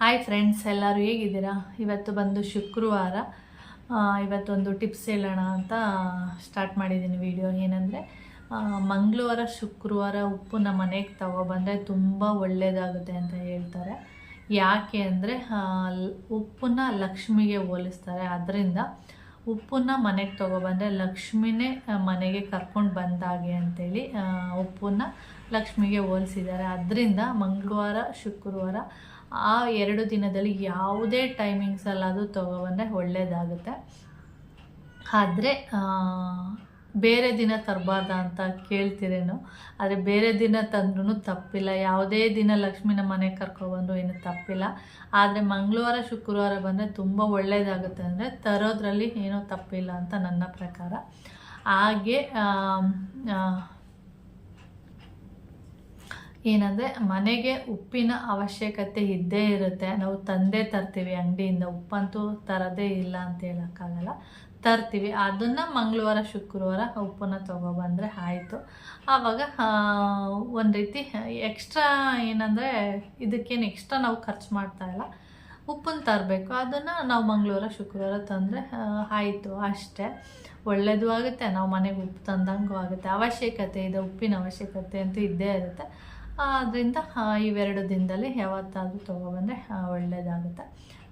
Hi friends, ಎಲ್ಲರೂ ಹೇಗಿದ್ದೀರಾ? ಇವತ್ತು ಬಂದು ಶುಕ್ರವಾರ. ಇವತ್ತೊಂದು ಟಿಪ್ಸ್ ಹೇಳೋಣ ಅಂತ ಸ್ಟಾರ್ಟ್ ಮಾಡಿದ್ದೀನಿ ವಿಡಿಯೋ. ಏನಂದರೆ ಮಂಗಳವಾರ ಶುಕ್ರವಾರ ಉಪ್ಪನ್ನ ಮನೆಗೆ ತಗೊಬಂದರೆ ತುಂಬ ಒಳ್ಳೆಯದಾಗುತ್ತೆ ಅಂತ ಹೇಳ್ತಾರೆ. ಯಾಕೆ ಅಂದರೆ ಉಪ್ಪನ್ನ ಲಕ್ಷ್ಮಿಗೆ ಹೋಲಿಸ್ತಾರೆ. ಅದರಿಂದ ಉಪ್ಪನ್ನ ಮನೆಗೆ ತೊಗೊಬಂದರೆ ಲಕ್ಷ್ಮಿನೇ ಮನೆಗೆ ಕರ್ಕೊಂಡು ಬಂದಾಗೆ ಅಂಥೇಳಿ ಉಪ್ಪನ್ನ ಲಕ್ಷ್ಮಿಗೆ ಹೋಲಿಸಿದ್ದಾರೆ. ಅದರಿಂದ ಮಂಗಳವಾರ ಶುಕ್ರವಾರ ಆ 2 ದಿನದಲ್ಲಿ ಯಾವುದೇ ಟೈಮಿಂಗ್ಸಲ್ಲಾದರೂ ತೊಗೊಬಂದರೆ ಒಳ್ಳೆಯದಾಗುತ್ತೆ. ಆದರೆ ಬೇರೆ ದಿನ ತರಬಾರ್ದ ಅಂತ ಕೇಳ್ತಿರೇನು, ಆದರೆ ಬೇರೆ ದಿನ ತಂದ್ರೂ ತಪ್ಪಿಲ್ಲ. ಯಾವುದೇ ದಿನ ಲಕ್ಷ್ಮಿನ ಮನೆಗೆ ಕರ್ಕೊಬಂದು ಏನು ತಪ್ಪಿಲ್ಲ. ಆದರೆ ಮಂಗಳವಾರ ಶುಕ್ರವಾರ ಬಂದರೆ ತುಂಬ ಒಳ್ಳೆಯದಾಗುತ್ತೆ. ಅಂದರೆ ತರೋದ್ರಲ್ಲಿ ಏನೂ ತಪ್ಪಿಲ್ಲ ಅಂತ ನನ್ನ ಪ್ರಕಾರ. ಹಾಗೆ ಏನಂದರೆ ಮನೆಗೆ ಉಪ್ಪಿನ ಅವಶ್ಯಕತೆ ಇದ್ದೇ ಇರುತ್ತೆ. ನಾವು ತಂದೇ ತರ್ತೀವಿ ಅಂಗಡಿಯಿಂದ, ಉಪ್ಪಂತೂ ತರೋದೇ ಇಲ್ಲ ಅಂತ ಹೇಳೋಕ್ಕಾಗಲ್ಲ, ತರ್ತೀವಿ. ಅದನ್ನು ಮಂಗಳವಾರ ಶುಕ್ರವಾರ ಉಪ್ಪನ್ನ ತೊಗೊಬಂದರೆ ಆಯಿತು. ಆವಾಗ ಒಂದು ರೀತಿ ಎಕ್ಸ್ಟ್ರಾ ಏನಂದರೆ ಇದಕ್ಕೇನು ಎಕ್ಸ್ಟ್ರಾ ನಾವು ಖರ್ಚು ಮಾಡ್ತಾಯಿಲ್ಲ. ಉಪ್ಪನ್ನು ತರಬೇಕು, ಅದನ್ನು ನಾವು ಮಂಗಳವಾರ ಶುಕ್ರವಾರ ತಂದರೆ ಆಯಿತು, ಅಷ್ಟೇ. ಒಳ್ಳೆಯದು ಆಗುತ್ತೆ, ನಾವು ಮನೆಗೆ ಉಪ್ಪು ತಂದಂಗೂ ಆಗುತ್ತೆ. ಅವಶ್ಯಕತೆ ಇದೆ, ಉಪ್ಪಿನ ಅವಶ್ಯಕತೆ ಅಂತೂ ಇದ್ದೇ ಇರುತ್ತೆ. ಅದರಿಂದ ಇವೆರಡು ದಿನದಲ್ಲಿ ಯಾವತ್ತಾದರೂ ತೊಗೊಬಂದರೆ ಒಳ್ಳೆಯದಾಗುತ್ತೆ.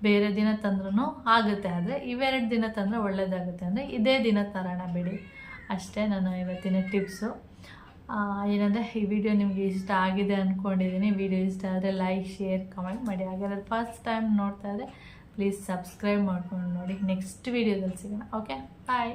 ಬೇರೆ ದಿನ ತಂದ್ರೂ ಆಗುತ್ತೆ, ಆದರೆ ಇವೆರಡು ದಿನ ತಂದರೆ ಒಳ್ಳೆಯದಾಗುತ್ತೆ. ಅಂದರೆ ಇದೇ ದಿನ ತರೋಣ ಬಿಡಿ, ಅಷ್ಟೇ ನನ್ನ ಇವತ್ತಿನ ಟಿಪ್ಸು. ಏನಂದರೆ ಈ ವಿಡಿಯೋ ನಿಮಗೆ ಇಷ್ಟ ಆಗಿದೆ ಅಂದ್ಕೊಂಡಿದ್ದೀನಿ. ವಿಡಿಯೋ ಇಷ್ಟ ಆದರೆ ಲೈಕ್, ಶೇರ್, ಕಮೆಂಟ್ ಮಾಡಿ. ಹಾಗಾದರೆ ಫಸ್ಟ್ ಟೈಮ್ ನೋಡ್ತಾ ಇದ್ದರೆ ಪ್ಲೀಸ್ ಸಬ್ಸ್ಕ್ರೈಬ್ ಮಾಡ್ಕೊಂಡು ನೋಡಿ. ನೆಕ್ಸ್ಟ್ ವಿಡಿಯೋದಲ್ಲಿ ಸಿಗೋಣ. ಓಕೆ, ಬಾಯ್.